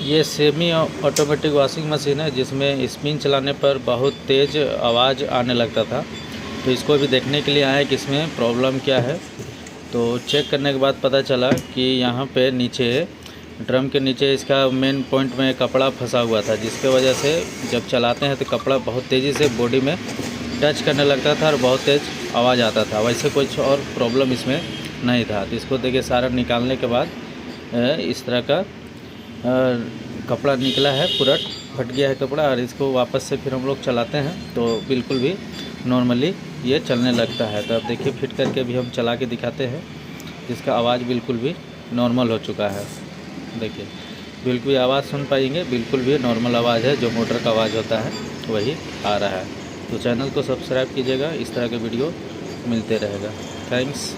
ये semi automatic washing machine है जिसमें स्पिन चलाने पर बहुत तेज़ आवाज़ आने लगता था। तो इसको भी देखने के लिए आए कि इसमें प्रॉब्लम क्या है। तो चेक करने के बाद पता चला कि यहाँ पे नीचे ड्रम के नीचे इसका मेन पॉइंट में कपड़ा फंसा हुआ था, जिसके वजह से जब चलाते हैं तो कपड़ा बहुत तेज़ी से बॉडी में टच करने लगता था और बहुत तेज़ आवाज़ आता था। वैसे कुछ और प्रॉब्लम इसमें नहीं था। तो इसको देखिए सारा निकालने के बाद इस तरह का कपड़ा निकला है, पूरा फट गया है कपड़ा। और इसको वापस से फिर हम लोग चलाते हैं तो बिल्कुल भी नॉर्मली ये चलने लगता है। तो अब देखिए फिट करके भी हम चला के दिखाते हैं, जिसका आवाज़ बिल्कुल भी नॉर्मल हो चुका है। देखिए बिल्कुल भी आवाज़ सुन पाएंगे, बिल्कुल भी नॉर्मल आवाज़ है, जो मोटर का आवाज़ होता है वही आ रहा है। तो चैनल को सब्सक्राइब कीजिएगा, इस तरह के वीडियो मिलते रहेगा। थैंक्स।